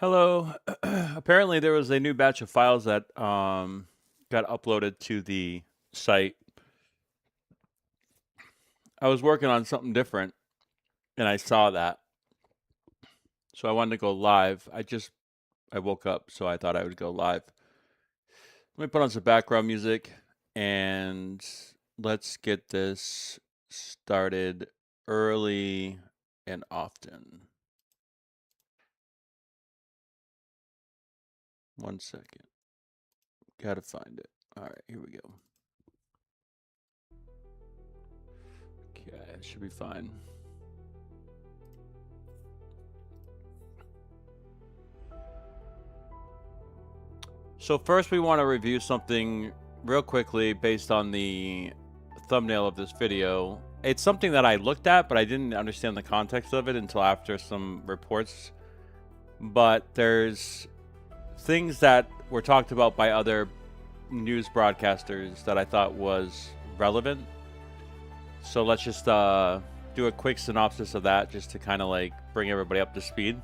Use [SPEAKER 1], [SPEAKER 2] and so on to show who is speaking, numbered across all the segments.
[SPEAKER 1] Hello. Apparently, there was a new batch of files that got uploaded to the site. I was working on something different, and I saw that, so I wanted to go live. I woke up, so I thought I would go live. Let me put on some background music, and let's get this started early and often. 1 second. Gotta find it. All right, here we go. Okay, it should be fine. So first we want to review something real quickly based on the thumbnail of this video. It's something that I looked at, but I didn't understand the context of it until after some reports. But there's things that were talked about by other news broadcasters that I thought was relevant. So let's just do a quick synopsis of that just to kind of like bring everybody up to speed.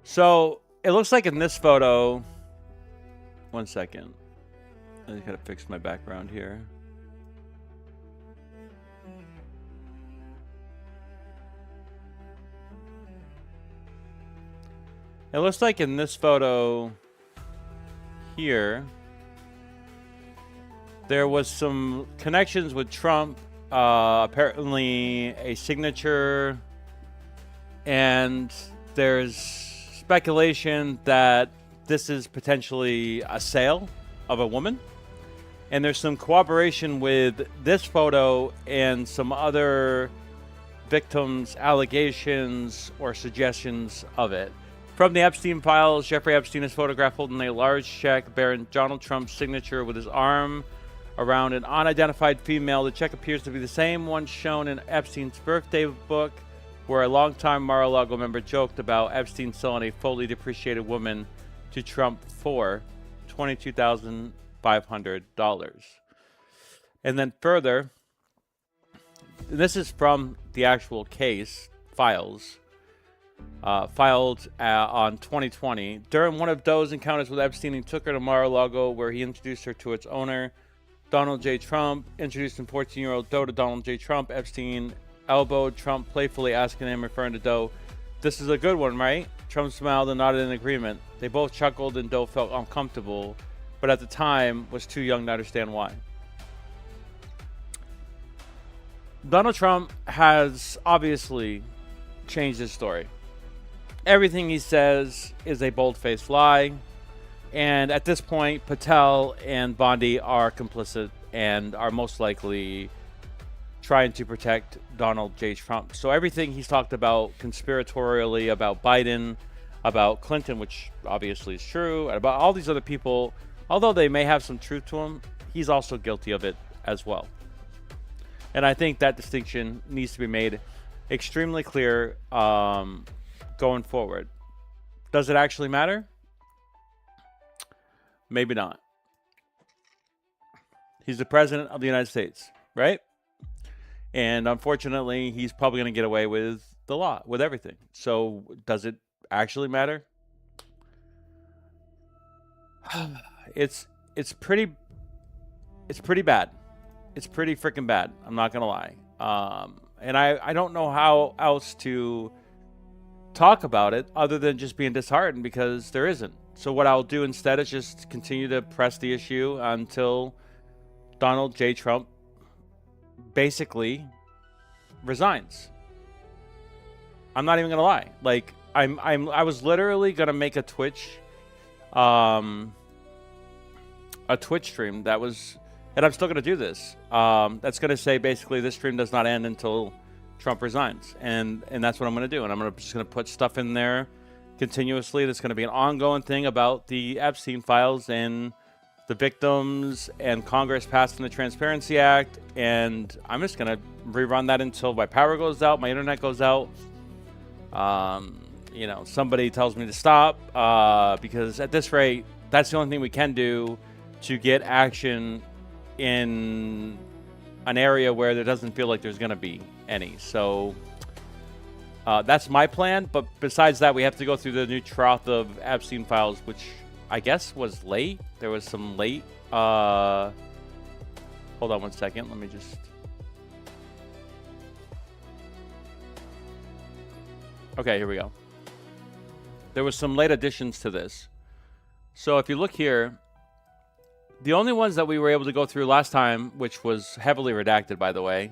[SPEAKER 1] So it looks like in this photo, 1 second. I just gotta fix my background here. It looks like in this photo here, there was some connections with Trump, apparently a signature, and there's speculation that this is potentially a sale of a woman. And there's some cooperation with this photo and some other victims' allegations or suggestions of it. From the Esptein Files, Jeffrey Epstein is photographed holding a large check bearing Donald Trump's signature with his arm around an unidentified female. The check appears to be the same one shown in Epstein's birthday book, where a longtime Mar-a-Lago member joked about Epstein selling a fully depreciated woman to Trump for $22,500. And then further, this is from the actual case files, filed on 2020. During one of Doe's encounters with Epstein, he took her to Mar-a-Lago, where he introduced her to its owner, Donald J. Trump. Introduced 14-year-old Doe to Donald J. Trump. Epstein elbowed Trump, playfully asking him, referring to Doe, "This is a good one, right?" Trump smiled and nodded in agreement. They both chuckled, and Doe felt uncomfortable, but at the time was too young to understand why. Donald Trump has obviously changed his story. Everything he says is a bold-faced lie, and at this point, Patel and Bondi are complicit and are most likely trying to protect Donald J. Trump. So everything he's talked about conspiratorially about Biden, about Clinton, which obviously is true, and about all these other people, although they may have some truth to him, he's also guilty of it as well. And I think that distinction needs to be made extremely clear going forward. Does it actually matter? Maybe not. He's the president of the United States, right? And unfortunately, he's probably going to get away with the law, with everything. So does it actually matter? It's pretty bad. It's pretty freaking bad. I'm not going to lie. And I don't know how else to talk about it other than just being disheartened, because there isn't. So what I'll do instead is just continue to press the issue until Donald J. Trump basically resigns. I'm not even gonna lie. Like I was literally gonna make a Twitch stream that was, and I'm still gonna do this. That's gonna say basically this stream does not end until Trump resigns, and that's what I'm gonna do. And I'm just gonna put stuff in there continuously. That's gonna be an ongoing thing about the Epstein files and the victims and Congress passing the Transparency Act, and I'm just gonna rerun that until my power goes out, my internet goes out. You know, somebody tells me to stop, because at this rate, that's the only thing we can do to get action in an area where there doesn't feel like there's gonna be any. So That's my plan, but besides that, we have to go through the new trough of Esptein Files, which I guess was late. There was some late... hold on one second. Let me just... Okay, here we go. There was some late additions to this. So if you look here, the only ones that we were able to go through last time, which was heavily redacted, by the way,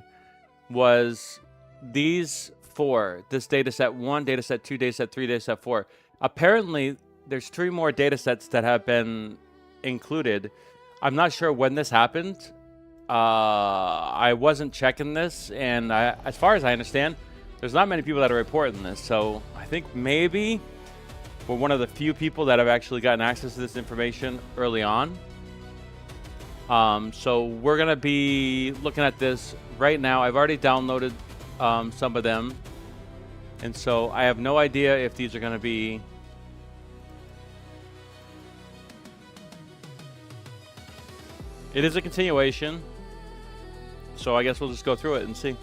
[SPEAKER 1] was these 4. This dataset 1, dataset 2, dataset 3, dataset 4. Apparently, there's 3 more datasets that have been included. I'm not sure when this happened. I wasn't checking this, and as far as I understand, there's not many people that are reporting this. So I think maybe we're one of the few people that have actually gotten access to this information early on. So we're going to be looking at this right now. I've already downloaded some of them. And so I have no idea if these are going to be... It is a continuation. So I guess we'll just go through it and see.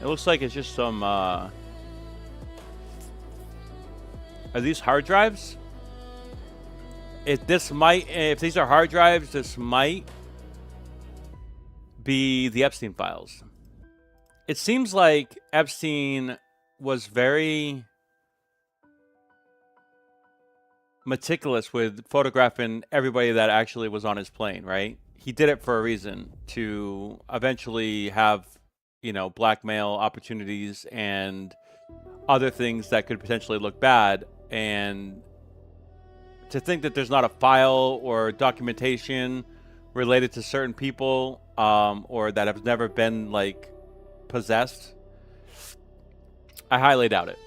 [SPEAKER 1] It looks like it's just some, are these hard drives? If these are hard drives, this might be the Esptein files. It seems like Esptein was very meticulous with photographing everybody that actually was on his plane, right? He did it for a reason, to eventually have, you know, blackmail opportunities and other things that could potentially look bad. And to think that there's not a file or documentation related to certain people, or that have never been, like, possessed, I highly doubt it.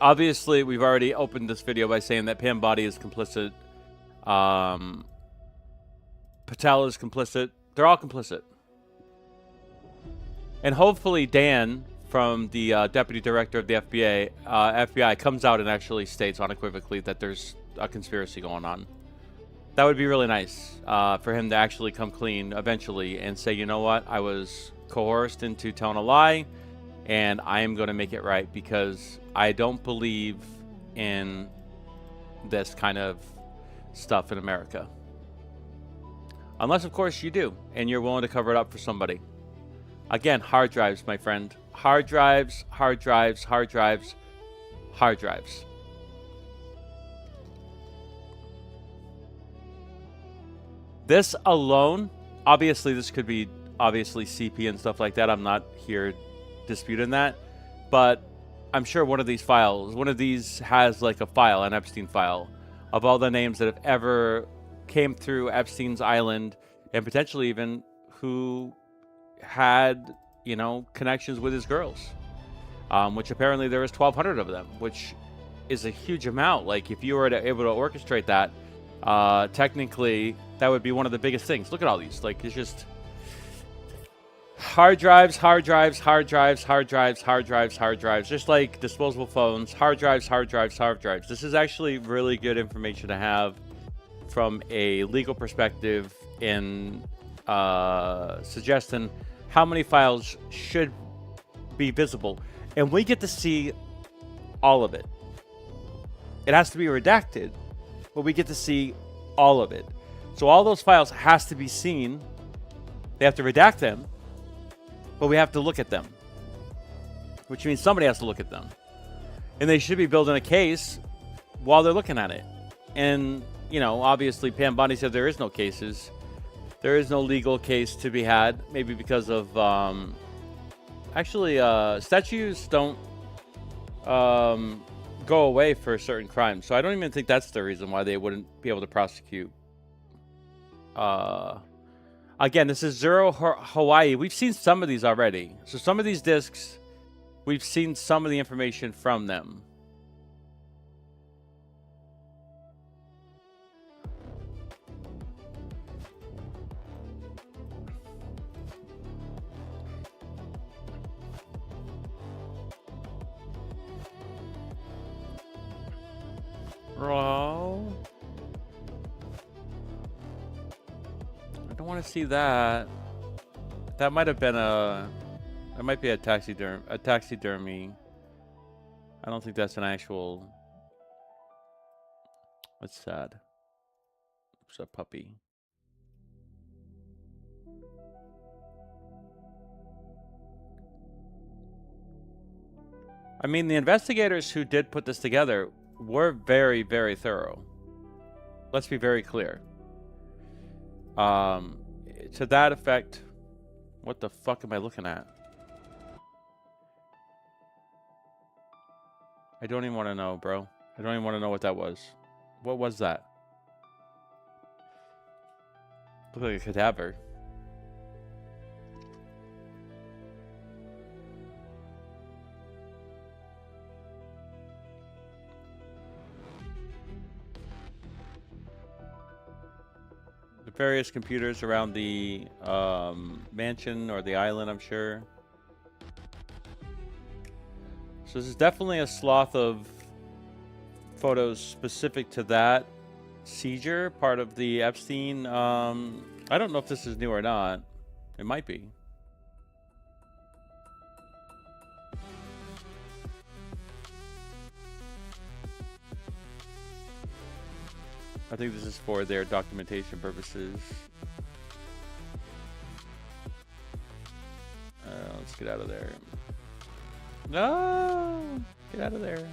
[SPEAKER 1] Obviously, we've already opened this video by saying that Pam Bondi is complicit. Patel is complicit. They're all complicit. And hopefully Dan, from the deputy director of the FBI comes out and actually states unequivocally that there's a conspiracy going on. That would be really nice for him to actually come clean eventually and say, you know what, I was coerced into telling a lie, and I am going to make it right, because I don't believe in this kind of stuff in America. Unless, of course, you do, and you're willing to cover it up for somebody. Again, hard drives, my friend. Hard drives, hard drives, hard drives, hard drives. This alone, obviously this could be CP and stuff like that. I'm not here disputing that. But I'm sure one of these has like a file, an Esptein file, of all the names that have ever came through Epstein's island, and potentially even who had, you know, connections with his girls, which apparently there was 1,200 of them, which is a huge amount. Like, if you were able to orchestrate that, technically that would be one of the biggest things. Look at all these. Like, it's just hard drives, hard drives, hard drives, hard drives, hard drives, hard drives, just like disposable phones. Hard drives, hard drives, hard drives. This is actually really good information to have from a legal perspective in suggesting how many files should be visible. And we get to see all of it. It has to be redacted, but we get to see all of it. So all those files has to be seen. They have to redact them, but we have to look at them, which means somebody has to look at them. And they should be building a case while they're looking at it. And, you know, obviously Pam Bondi said there is no cases. There is no legal case to be had, maybe because of, statutes don't go away for certain crimes. So I don't even think that's the reason why they wouldn't be able to prosecute. Again, this is Zero Hawaii. We've seen some of these already. So some of these discs, we've seen some of the information from them. Bro. I don't want to see that. That might have been a... That might be a taxidermy. I don't think that's an actual... That's sad. It's a puppy. I mean, the investigators who did put this together were very, very thorough. Let's be very clear. To that effect, what the fuck am I looking at? I don't even want to know, bro. I don't even want to know what that was. What was that? Looked like a cadaver. The various computers around the mansion or the island, I'm sure. So this is definitely a sloth of photos specific to that seizure, part of the Epstein. I don't know if this is new or not. It might be. I think this is for their documentation purposes. Let's get out of there. No! Get out of there.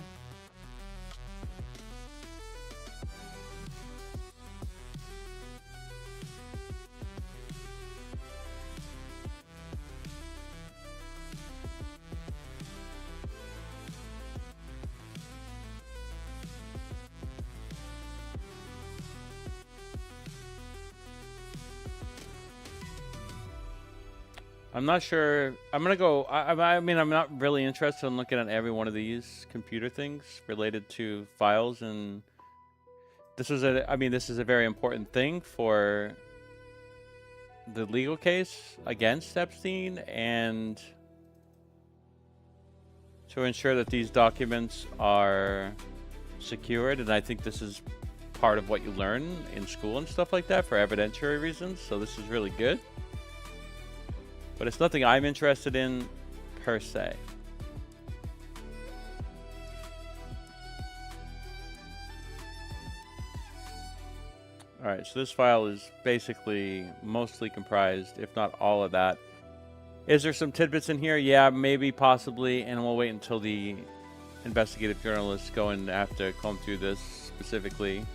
[SPEAKER 1] I'm not sure. I'm gonna go. I mean, I'm not really interested in looking at every one of these computer things related to files, and this is a. I mean, this is a very important thing for the legal case against Epstein, and to ensure that these documents are secured. And I think this is part of what you learn in school and stuff like that for evidentiary reasons. So this is really good. But it's nothing I'm interested in, per se. Alright, so this file is basically mostly comprised, if not all of that. Is there some tidbits in here? Yeah, maybe, possibly, and we'll wait until the investigative journalists go and have to comb through this specifically.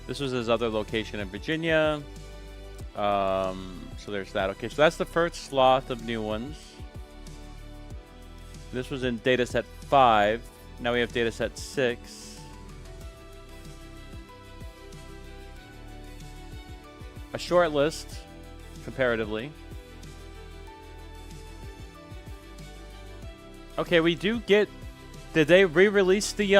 [SPEAKER 1] This was his other location in Virginia. So there's that. Okay, so that's the first sloth of new ones. This was in dataset 5. Now we have dataset 6. A short list, comparatively. Okay, we do get... Did they re-release the,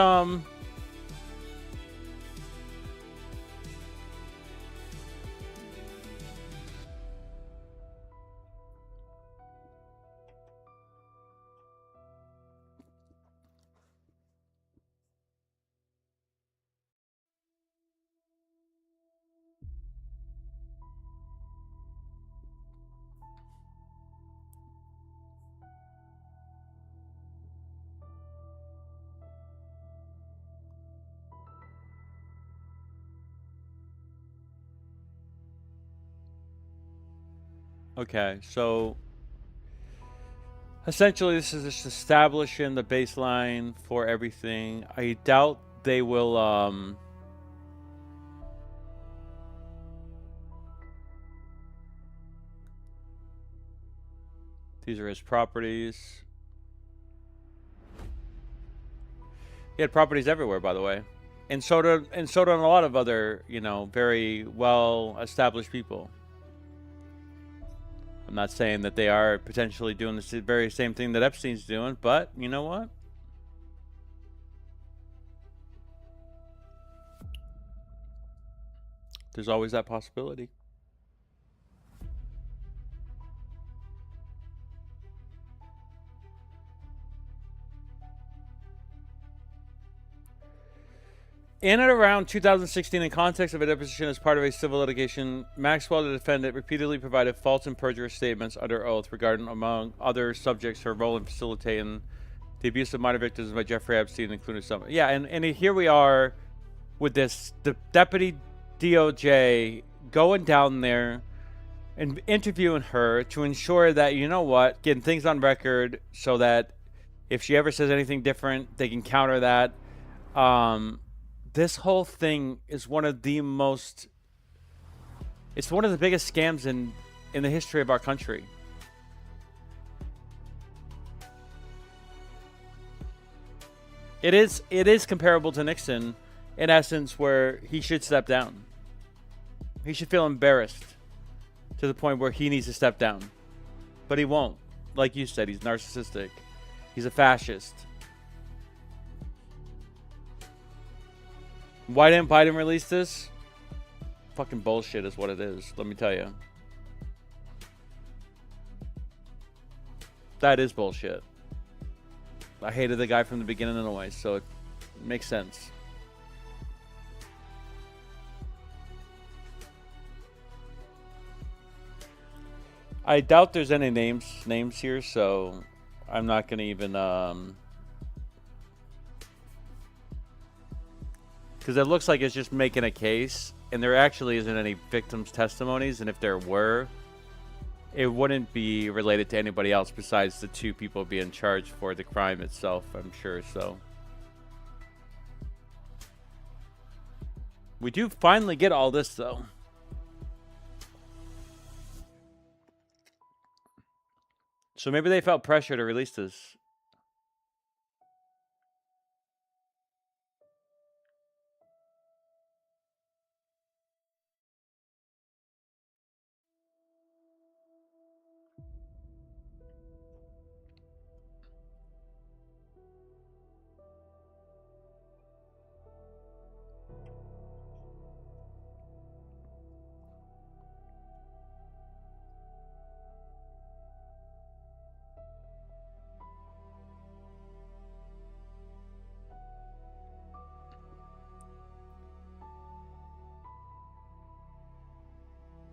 [SPEAKER 1] Okay, so essentially this is just establishing the baseline for everything. I doubt they will these are his properties. He had properties everywhere, by the way. And so did a lot of other, you know, very well established people. I'm not saying that they are potentially doing the very same thing that Epstein's doing, but you know what? There's always that possibility. In and around 2016, in context of a deposition as part of a civil litigation, Maxwell, the defendant, repeatedly provided false and perjurious statements under oath regarding, among other subjects, her role in facilitating the abuse of minor victims by Jeffrey Epstein, including some. Yeah, and here we are with this the deputy DOJ going down there and interviewing her to ensure that, you know what, getting things on record so that if she ever says anything different, they can counter that. This whole thing is one of the most... It's one of the biggest scams in the history of our country. It is comparable to Nixon, in essence, where he should step down. He should feel embarrassed to the point where he needs to step down. But he won't. Like you said, he's narcissistic. He's a fascist. Why didn't Biden release this? Fucking bullshit is what it is, let me tell you. That is bullshit. I hated the guy from the beginning anyway, so it makes sense. I doubt there's any names here, so I'm not gonna even because it looks like it's just making a case, and there actually isn't any victims' testimonies, and if there were, it wouldn't be related to anybody else besides the two people being charged for the crime itself, I'm sure. So we do finally get all this, though. So maybe they felt pressure to release this.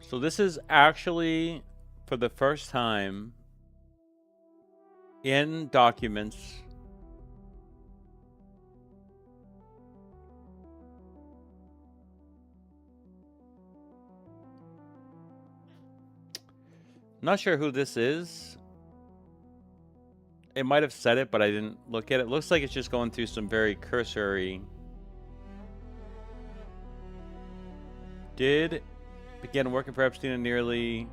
[SPEAKER 1] So this is actually, for the first time in documents, not sure who this is. It might have said it, but I didn't look at it. Looks like it's just going through some very cursory. Did began working for Epstein in nearly...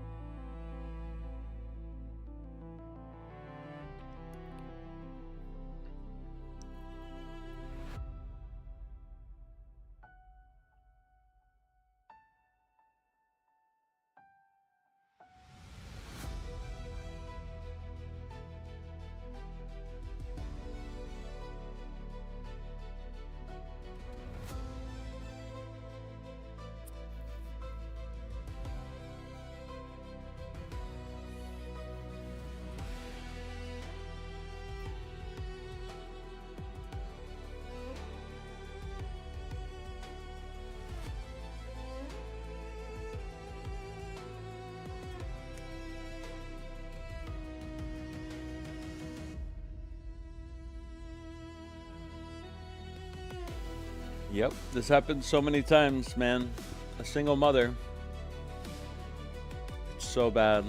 [SPEAKER 1] Yep, this happened so many times, man. A single mother. It's so bad.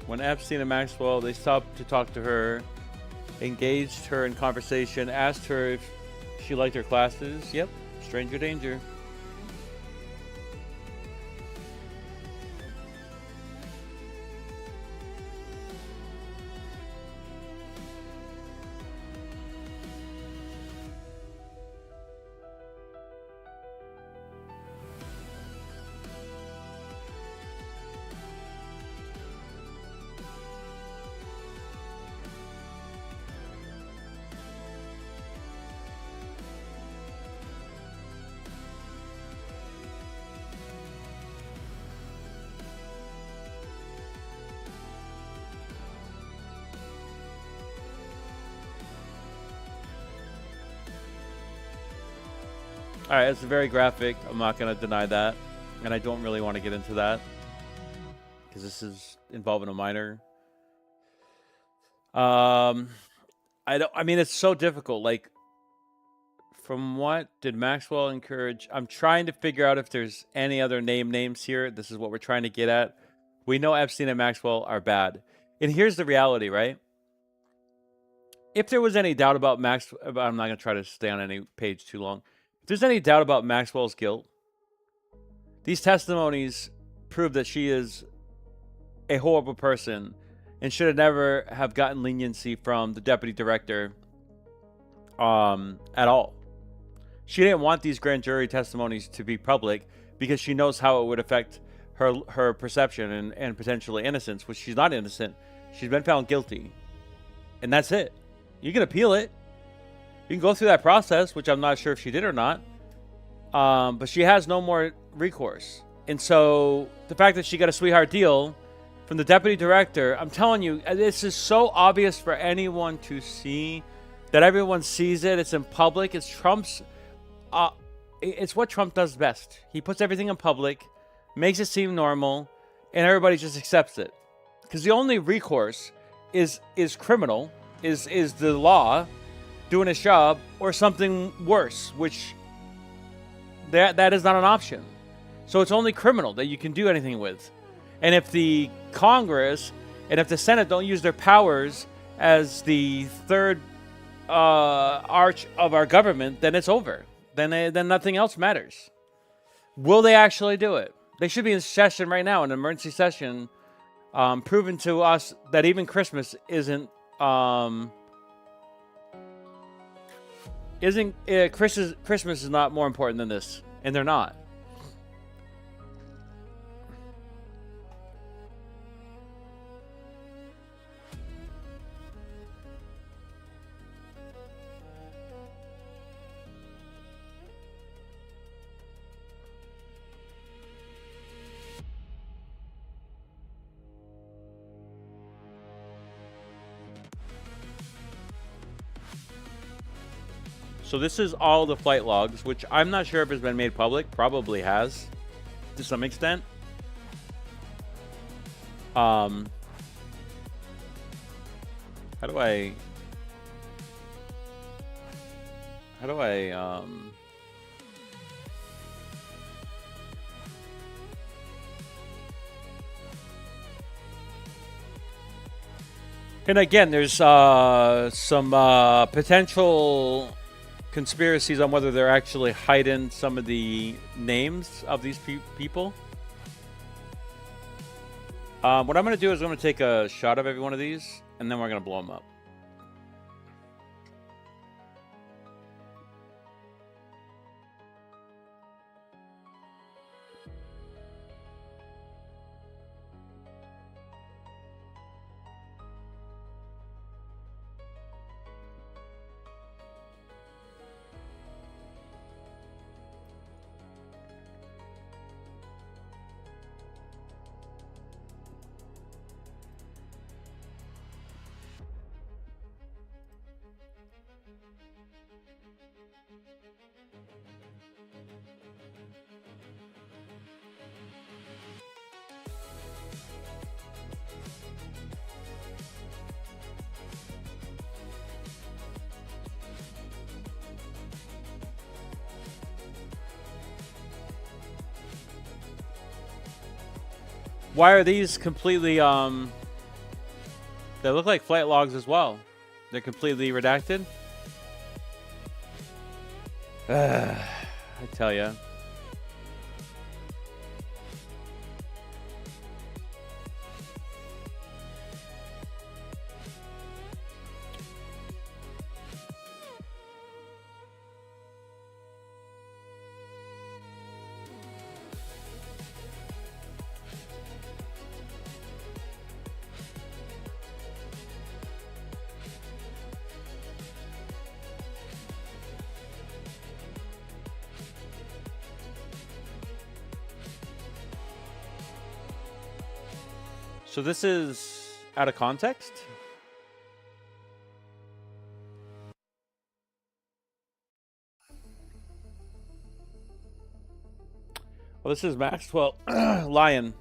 [SPEAKER 1] When Epstein and Maxwell, they stopped to talk to her, engaged her in conversation, asked her if she liked her classes. Yep, stranger danger. All right, it's very graphic. I'm not going to deny that. And I don't really want to get into that because this is involving a minor. I mean, it's so difficult. Like, from what did Maxwell encourage? I'm trying to figure out if there's any other names here. This is what we're trying to get at. We know Epstein and Maxwell are bad. And here's the reality, right? If there was any doubt about I'm not going to try to stay on any page too long. If there's any doubt about Maxwell's guilt, these testimonies prove that she is a horrible person and should have never have gotten leniency from the deputy director at all. She didn't want these grand jury testimonies to be public because she knows how it would affect her perception and potentially innocence, which she's not innocent. She's been found guilty. And that's it. You can appeal it. You can go through that process, which I'm not sure if she did or not. But she has no more recourse. And so the fact that she got a sweetheart deal from the deputy director, I'm telling you, this is so obvious for anyone to see that everyone sees it. It's in public. It's Trump's. It's what Trump does best. He puts everything in public, makes it seem normal, and everybody just accepts it. Because the only recourse is criminal, is the law doing its job, or something worse, which that is not an option. So it's only criminal that you can do anything with. And if the Congress and if the Senate don't use their powers as the third arch of our government, then it's over. Then nothing else matters. Will they actually do it? They should be in session right now, an emergency session, proving to us that even Christmas isn't Christmas is not more important than this, and they're not. So this is all the flight logs, which I'm not sure if it's been made public. Probably has, to some extent. How do I And again, there's some potential conspiracies on whether they're actually hiding some of the names of these people. What I'm going to do is I'm going to take a shot of every one of these, and then we're going to blow them up. Why are these completely, they look like flight logs as well. They're completely redacted. I tell ya. So this is out of context? Well, this is Maxwell Lion.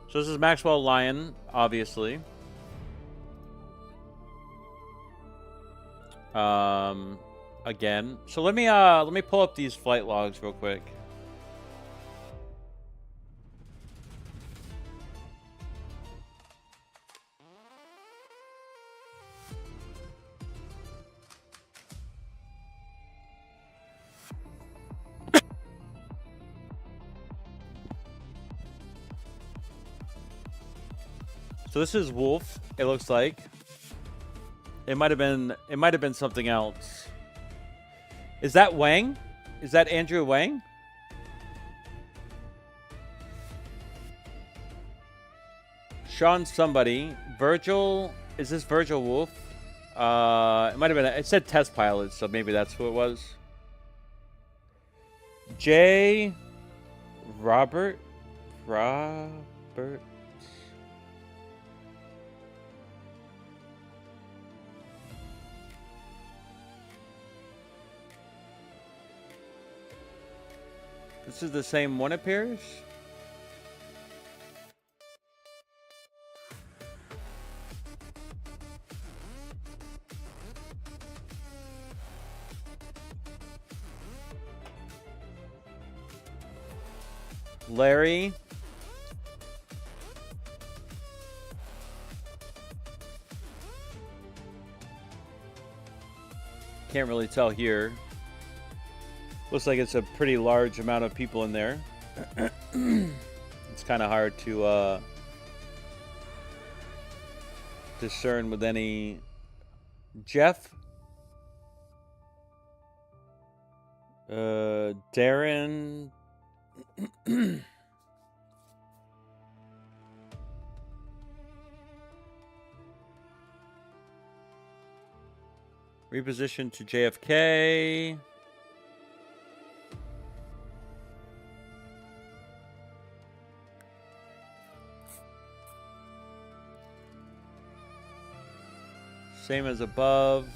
[SPEAKER 1] So this is Maxwell Lion, obviously. Again. So let me pull up these flight logs real quick. So this is Wolf, it looks like. It might have been something else. Is that Wang? Is that Andrew Wang? Sean somebody. Virgil, is this Virgil Wolf? It might have been, it said test pilot, so maybe that's who it was. J. Robert. This is the same one, appears. Larry. Can't really tell here. Looks like it's a pretty large amount of people in there. It's kind of hard to discern with any. Jeff. Darren. Reposition to JFK. Same as above.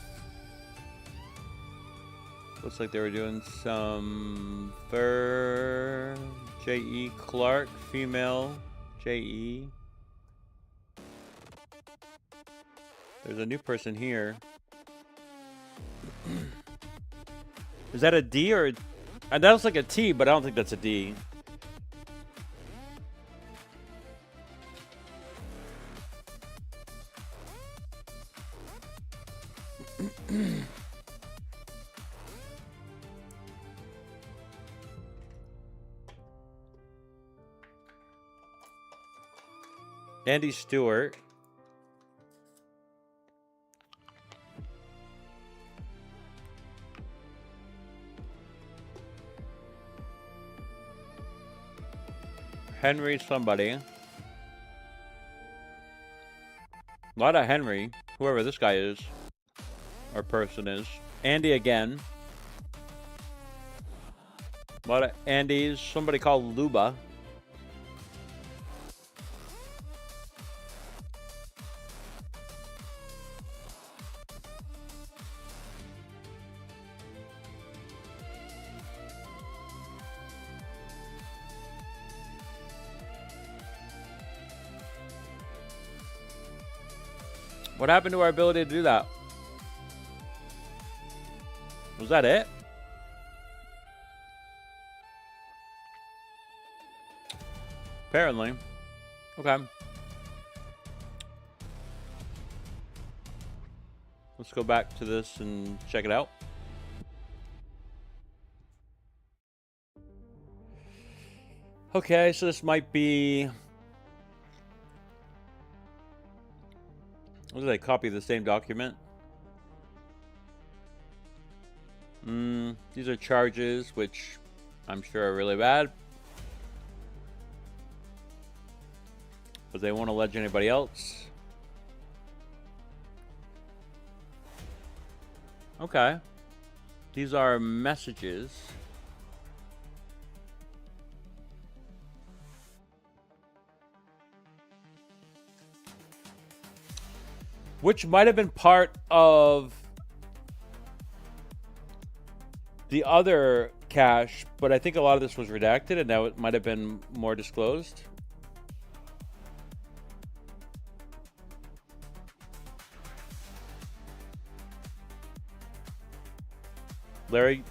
[SPEAKER 1] Looks like they were doing some for J.E. Clark, female J.E. There's a new person here. Is that a D or that looks like a T, but I don't think that's a D. Andy Stewart. Henry somebody. A lot of Henry, whoever this guy is, or person is. Andy again. A lot of Andys. Somebody called Luba. What happened to our ability to do that? Was that it? Apparently. Okay. Let's go back to this and check it out. Okay, so this might be... Did I copy the same document? These are charges, which I'm sure are really bad. But they won't allege anybody else. Okay. These are messages. Which might have been part of the other cache, but I think a lot of this was redacted, and now it might have been more disclosed.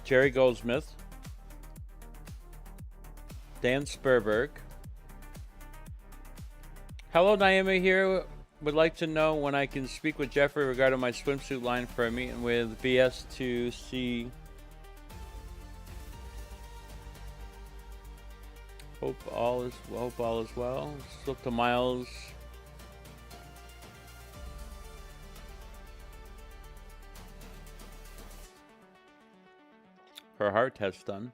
[SPEAKER 1] Jerry Goldsmith, Dan Sperberg. Hello, Naima here. Would like to know when I can speak with Jeffrey regarding my swimsuit line for a meeting with BS2C. Hope all is well. Slip to Miles. Her heart test done.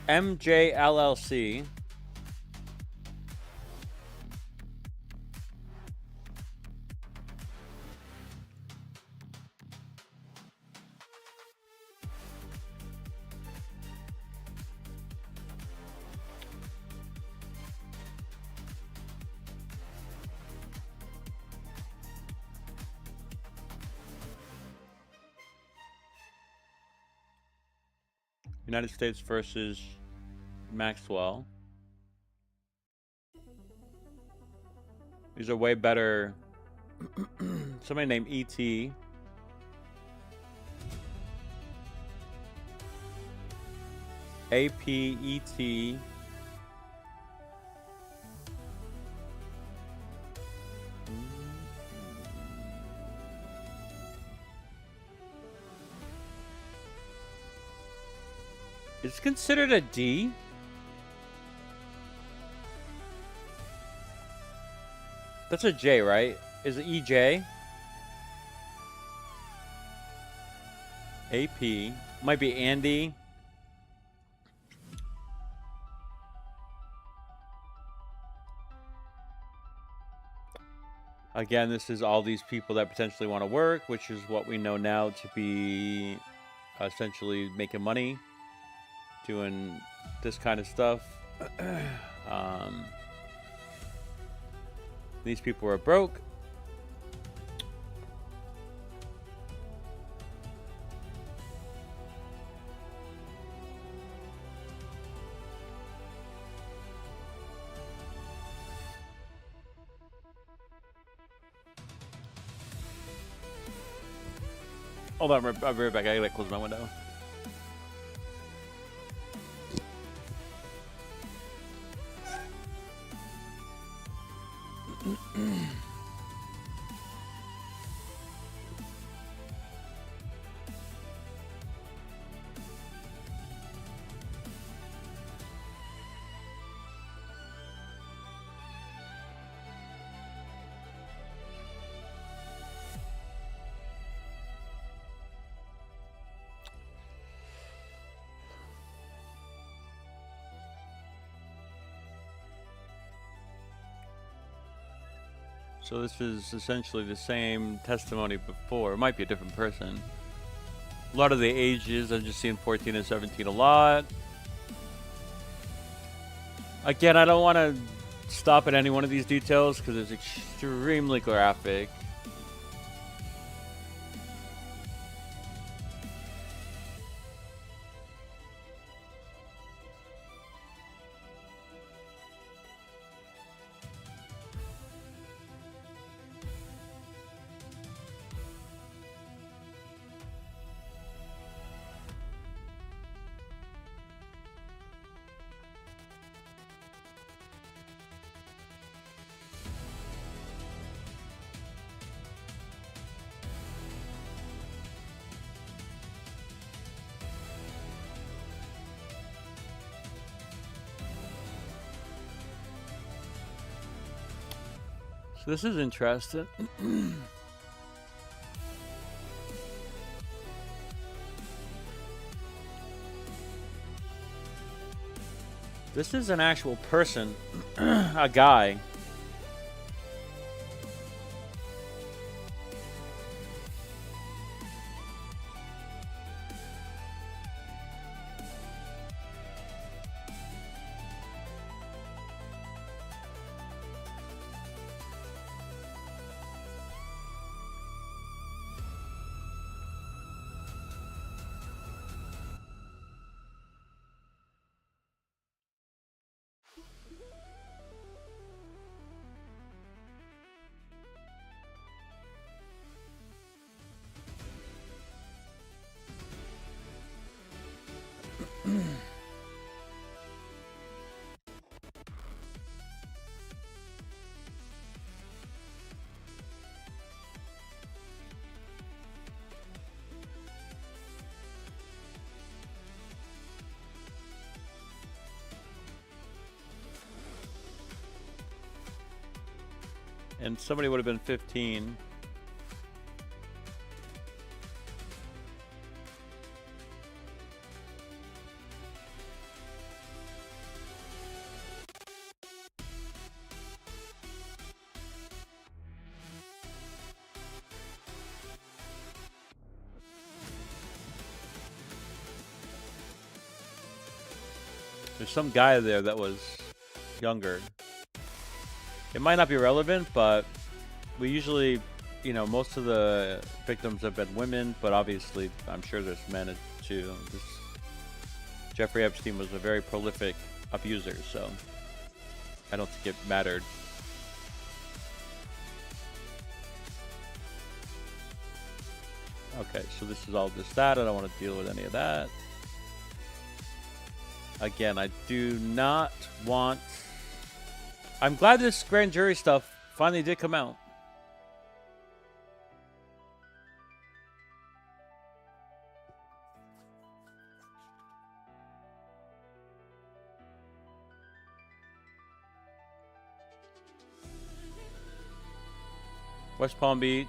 [SPEAKER 1] MJLLC. United States versus Maxwell. These are way better. Somebody named E.T. APET. It's considered a D. That's a J, right? Is it EJ? AP. Might be Andy. Again, this is all these people that potentially want to work, which is what we know now to be essentially making money, doing this kind of stuff. These people are broke. Hold on, I'll be right back. I gotta close my window. So this is essentially the same testimony before. It might be a different person. A lot of the ages, I've just seen 14 and 17 a lot. Again, I don't want to stop at any one of these details because it's extremely graphic. This is interesting. This is an actual person, a guy. and somebody would have been 15. There's some guy there that was younger. It might not be relevant, but we usually, you know, most of the victims have been women, but obviously I'm sure there's men too. Jeffrey Epstein was a very prolific abuser, so I don't think it mattered. Okay, so this is all just that. I don't want to deal with any of that. Again, I do not want... I'm glad this grand jury stuff finally did come out. West Palm Beach.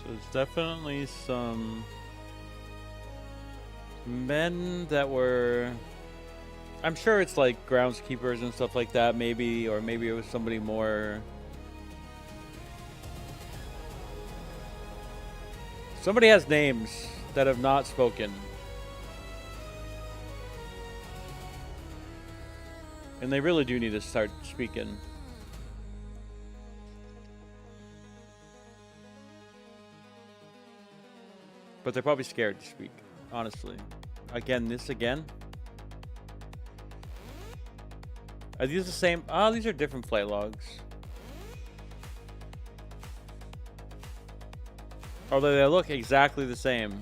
[SPEAKER 1] There's definitely some men that were... I'm sure it's like groundskeepers and stuff like that, maybe, or maybe it was somebody more... Somebody has names that have not spoken. And they really do need to start speaking. But they're probably scared to speak, honestly. Again, this again. Are these the same? Oh, these are different flight logs. Although they look exactly the same.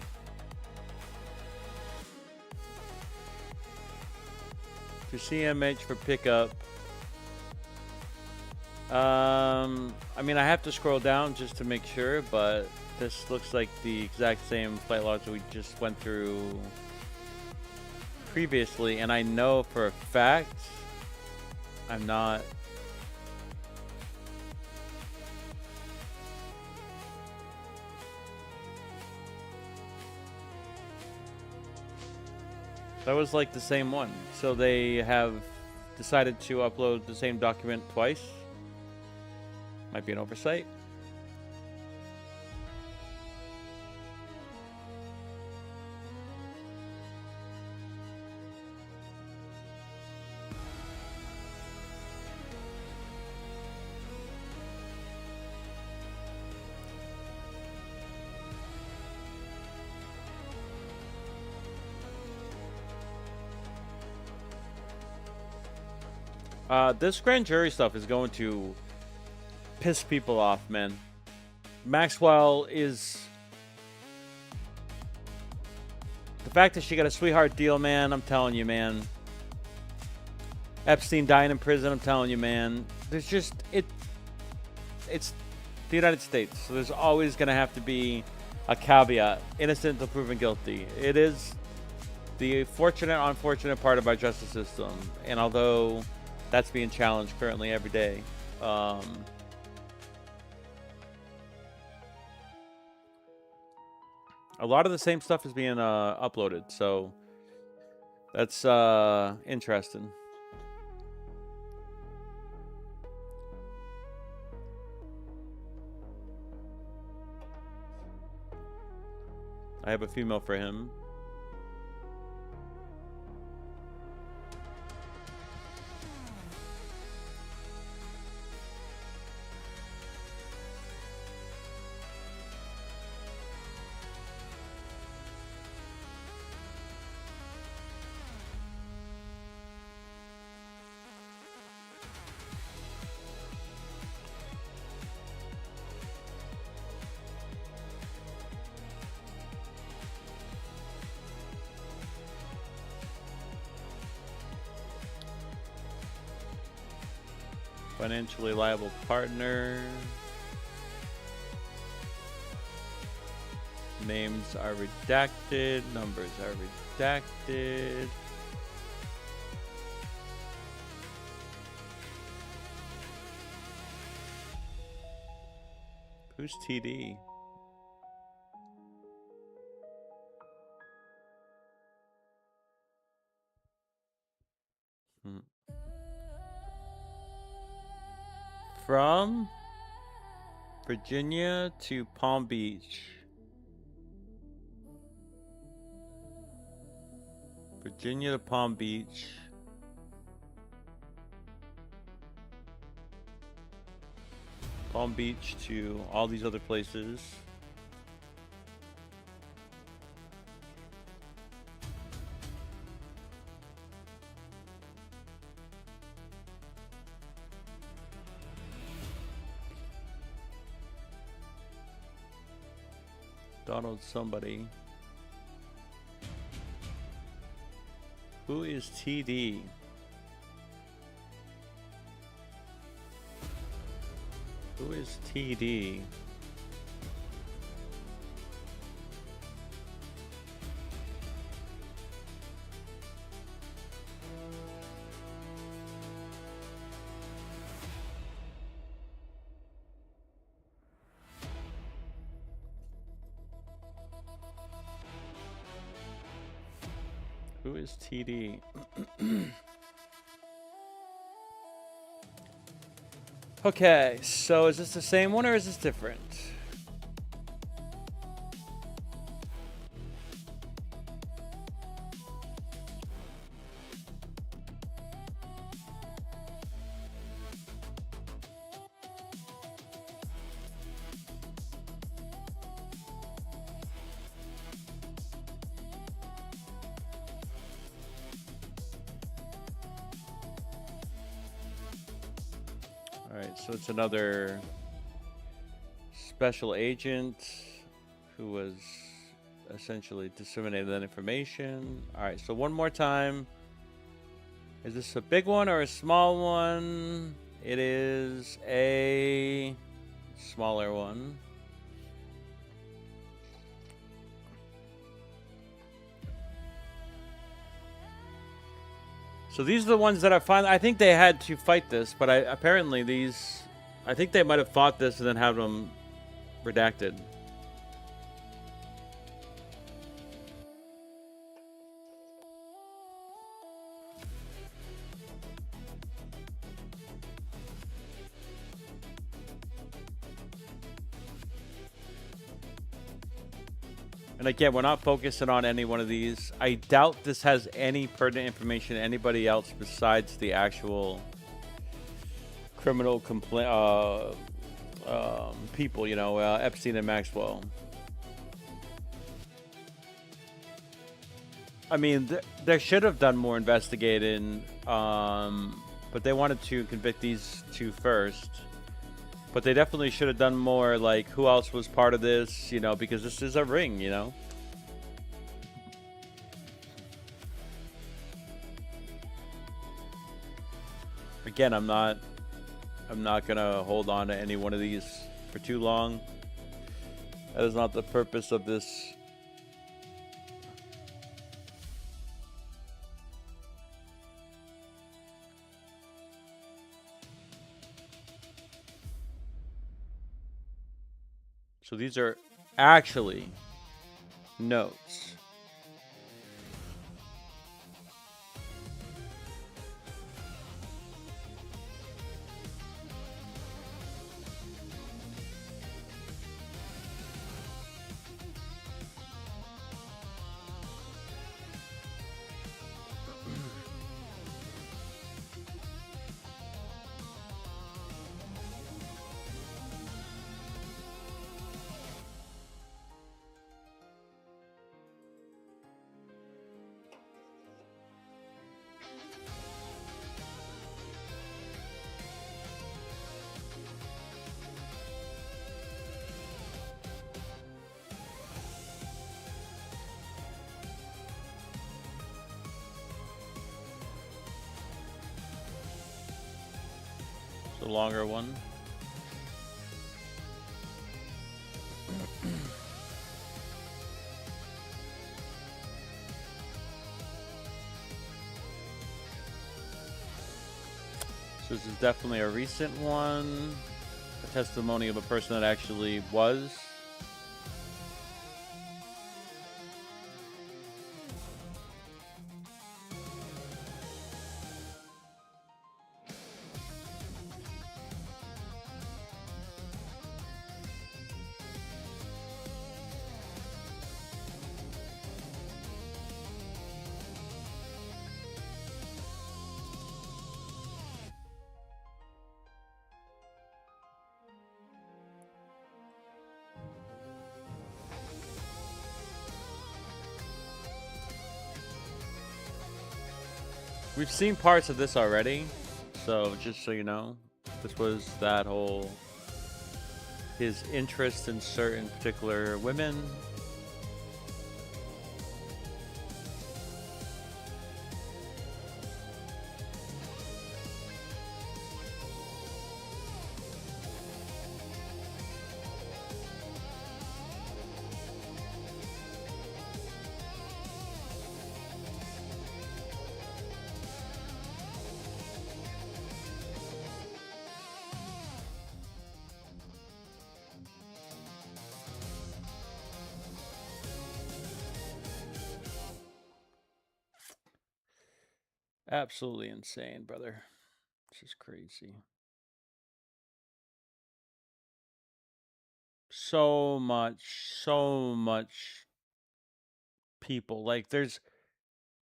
[SPEAKER 1] For CMH for pickup. I mean, I have to scroll down just to make sure, but this looks like the exact same flight logs that we just went through previously, and I know for a fact I'm not... That was like the same one. So they have decided to upload the same document twice. Might be an oversight. This grand jury stuff is going to piss people off, man. Maxwell is... The fact that she got a sweetheart deal, man, I'm telling you, man. Epstein dying in prison, I'm telling you, man. There's just... It's the United States, so there's always going to have to be a caveat. Innocent until proven guilty. It is the fortunate, unfortunate part of our justice system. And although that's being challenged currently every day, a lot of the same stuff is being uploaded, so that's interesting. I have a female for him. Financially liable partner. Names are redacted. Numbers are redacted. Who's TD? From Virginia to Palm Beach. Virginia to Palm Beach. Palm Beach to all these other places. Donald somebody. Who is TD? Who is TD? Who is TD? Okay, so is this the same one or is this different? Alright, so it's another special agent who was essentially disseminated that information. Alright, so one more time. Is this a big one or a small one? It is a smaller one. So these are the ones that I find. I think they had to fight this, but apparently these, I think they might have fought this and then had them redacted. And again, we're not focusing on any one of these. I doubt this has any pertinent information to anybody else besides the actual criminal people, you know, Epstein and Maxwell. I mean, they should have done more investigating But they wanted to convict these two first. But they definitely should have done more, like, who else was part of this, you know, because this is a ring, you know? Again, I'm not gonna hold on to any one of these for too long. That is not the purpose of this. So these are actually notes. The longer one. So this is definitely a recent one. A testimony of a person that actually was. We've seen parts of this already, so just so you know, this was that whole his interest in certain particular women. Absolutely insane, brother. This is crazy. So much people. Like there's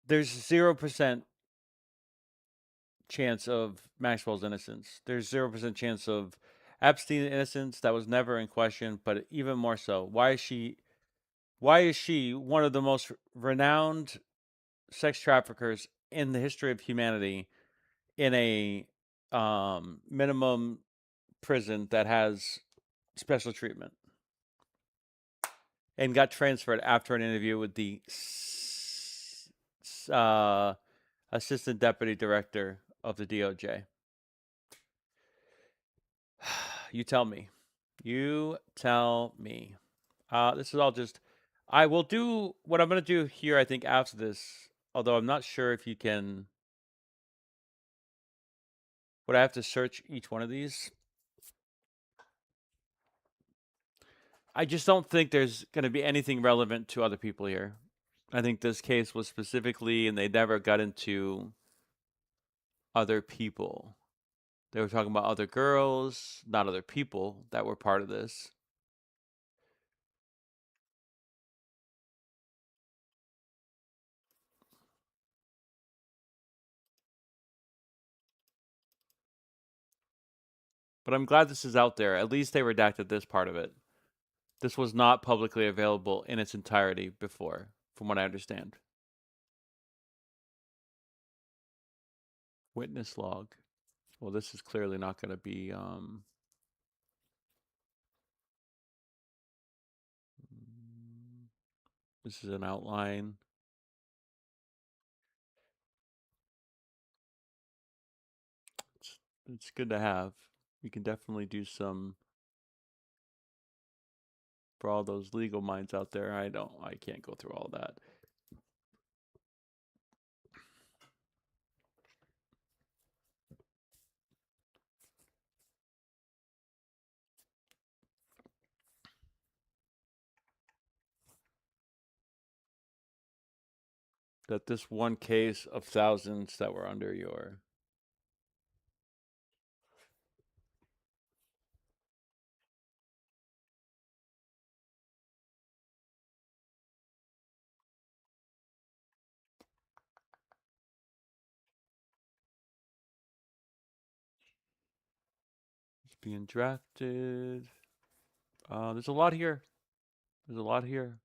[SPEAKER 1] 0% chance of Maxwell's innocence. There's 0% chance of Epstein's innocence. That was never in question, but even more so. Why is she one of the most renowned sex traffickers in the history of humanity in a minimum prison that has special treatment and got transferred after an interview with the uh, assistant deputy director of the DOJ? You tell me. You tell me. This is all just. I will do what I'm going to do here, I think, after this. Although I'm not sure if you can. Would I have to search each one of these? I just don't think there's going to be anything relevant to other people here. I think this case was specifically, and they never got into other people. They were talking about other girls, not other people that were part of this. But I'm glad this is out there. At least they redacted this part of it. This was not publicly available in its entirety before, from what I understand. Witness log. Well, this is clearly not going to be. This is an outline. It's good to have. You can definitely do some for all those legal minds out there. I can't go through all that. That this one case of thousands that were under your is being drafted. There's a lot here. There's a lot here.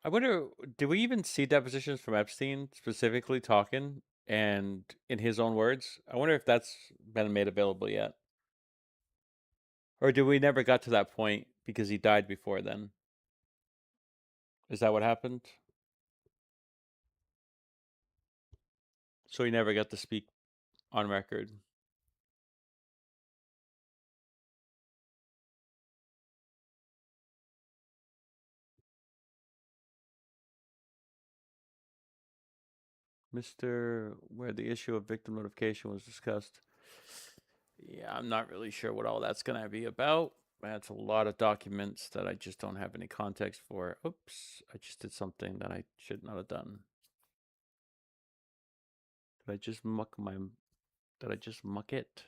[SPEAKER 1] I wonder, did we even see depositions from Epstein specifically talking and in his own words? I wonder if that's been made available yet. Or did we never got to that point because he died before then? Is that what happened? So he never got to speak on record. Where the issue of victim notification was discussed. Yeah, I'm not really sure what all that's going to be about. That's a lot of documents that I just don't have any context for. Oops, I just did something that I should not have done. Did I just muck it?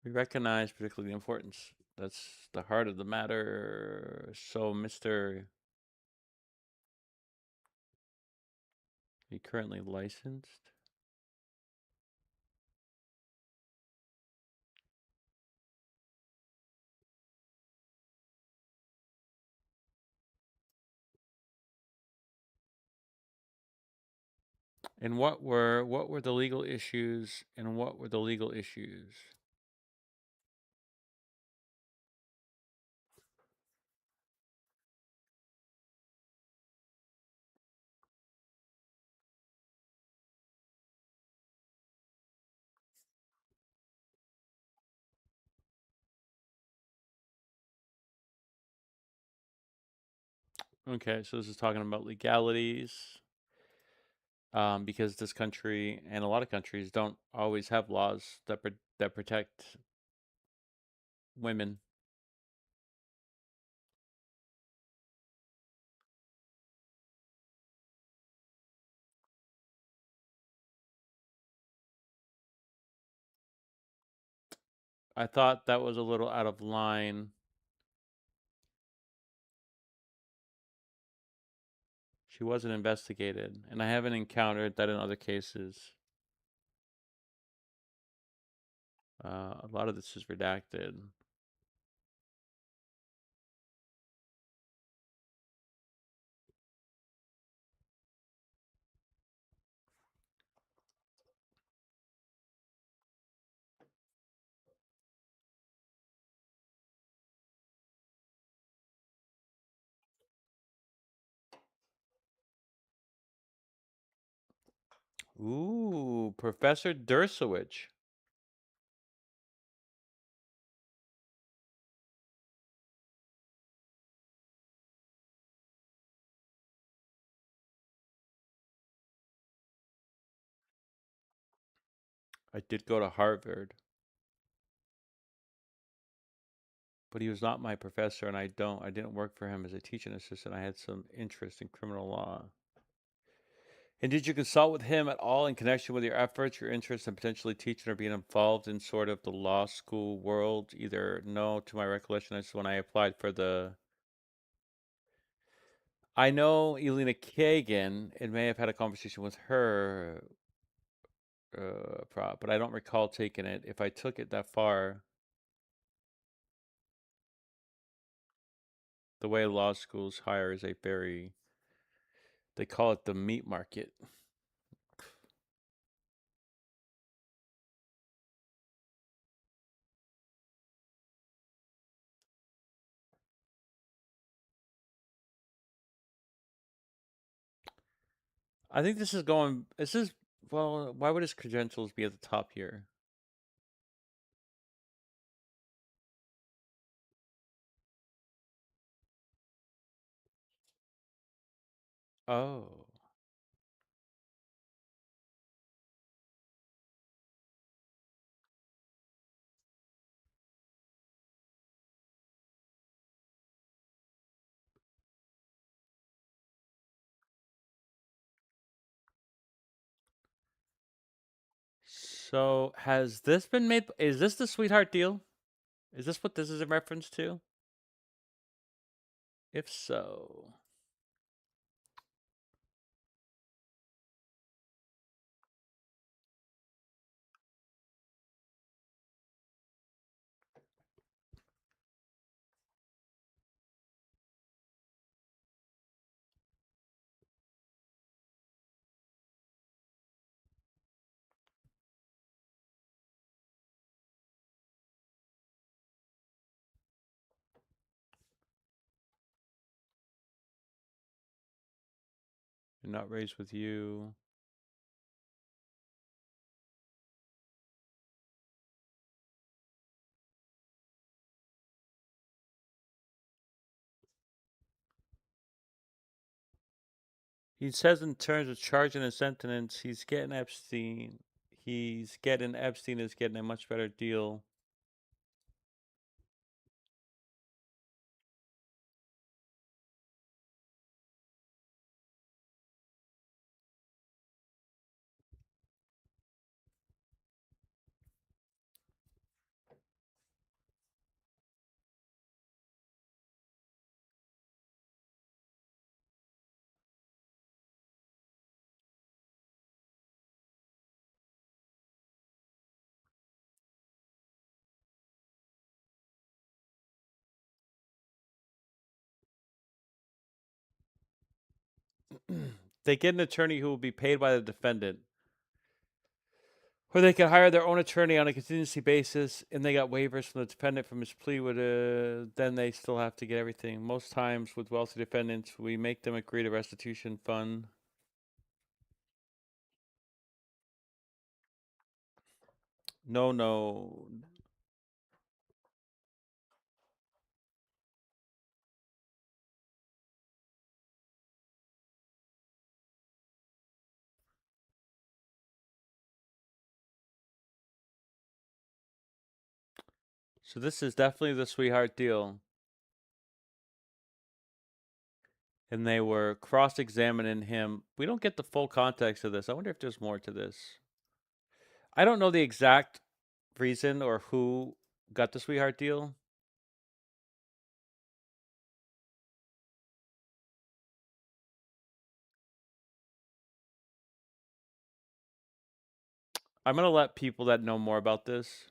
[SPEAKER 1] We recognize particularly the importance. That's the heart of the matter. So, Mr. Are you currently licensed? And what were the legal issues? And what were the legal issues? Okay, so this is talking about legalities, because this country and a lot of countries don't always have laws that protect women. I thought that was a little out of line. She wasn't investigated, and I haven't encountered that in other cases. A lot of this is redacted. Ooh, Professor Dershowitz. I did go to Harvard, but he was not my professor, and I didn't work for him as a teaching assistant. I had some interest in criminal law. And did you consult with him at all in connection with your efforts, your interest in potentially teaching or being involved in sort of the law school world? Either no, to my recollection, that's when I applied for the I know Elena Kagan and may have had a conversation with her, but I don't recall taking it. If I took it that far, the way law schools hire is a very, they call it the meat market. I think this is going, this is, well, why would his credentials be at the top here? Oh. So has this been made? Is this the sweetheart deal? Is this what this is a reference to? If so, you're not raised with you. He says in terms of charging a sentence, he's getting Epstein. He's getting Epstein is getting a much better deal. They get an attorney who will be paid by the defendant. Or they can hire their own attorney on a contingency basis, and they got waivers from the defendant from his plea. Then they still have to get everything. Most times with wealthy defendants, we make them agree to restitution fund. No, no. So this is definitely the sweetheart deal. And they were cross-examining him. We don't get the full context of this. I wonder if there's more to this. I don't know the exact reason or who got the sweetheart deal. I'm going to let people that know more about this.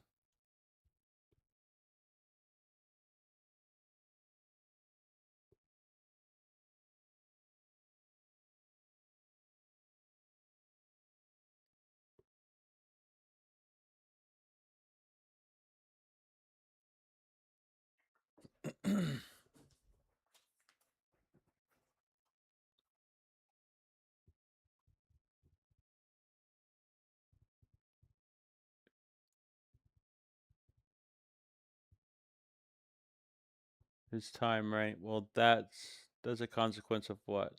[SPEAKER 1] His time, right? Well, that's a consequence of what?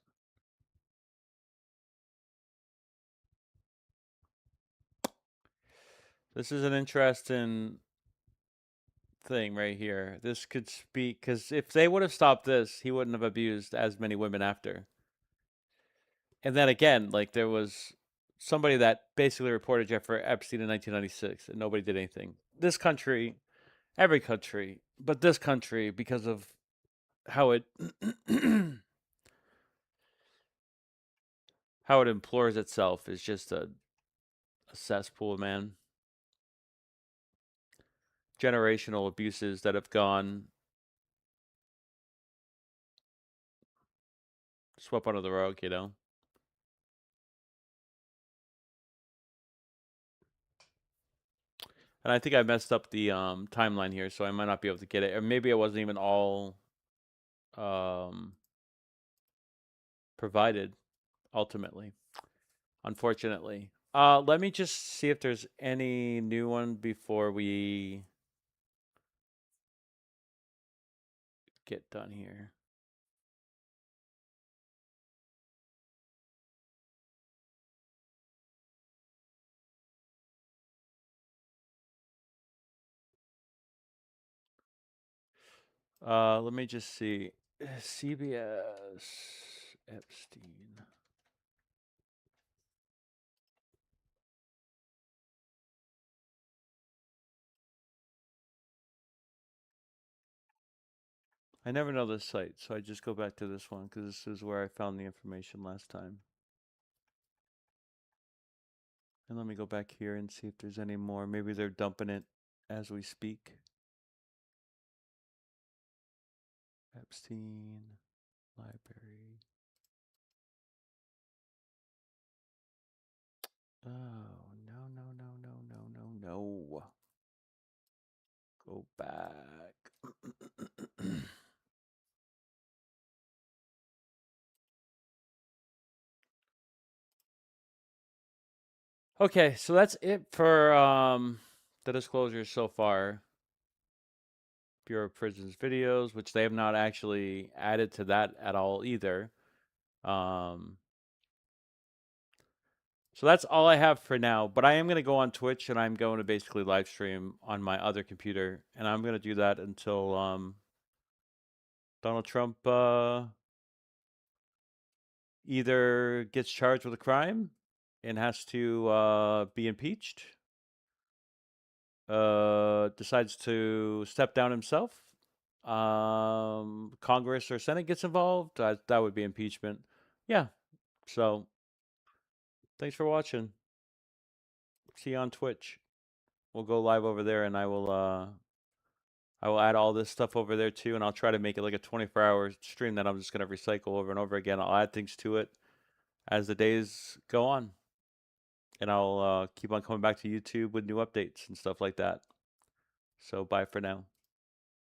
[SPEAKER 1] This is an interesting thing right here. This could speak because if they would have stopped this, he wouldn't have abused as many women after. And then again, like there was somebody that basically reported Jeffrey Epstein in 1996, and nobody did anything. This country, every country, but this country, because of how it how it implores itself is just a cesspool, man. Generational abuses that have gone swept under the rug, you know. And I think I messed up the timeline here, so I might not be able to get it. Or maybe it wasn't even all um, provided ultimately, unfortunately. Let me just see if there's any new one before we get done here. Let me just see. CBS Epstein. I never know this site, so I just go back to this one because this is where I found the information last time. And let me go back here and see if there's any more. Maybe they're dumping it as we speak. Epstein Library. Oh, no, no, no, no, no, no, no. Go back. Okay, so that's it for the disclosures so far. Bureau of Prisons videos, which they have not actually added to that at all either. So that's all I have for now, but I am going to go on Twitch and I'm going to basically live stream on my other computer, and I'm going to do that until Donald Trump either gets charged with a crime and has to be impeached, decides to step down himself, Congress or Senate gets involved, that would be impeachment. Yeah, so thanks for watching. See you on Twitch. We'll go live over there, and I will add all this stuff over there too, and I'll try to make it like a 24-hour stream that I'm just going to recycle over and over again. I'll add things to it as the days go on, and I'll keep on coming back to YouTube with new updates and stuff like that. So bye for now.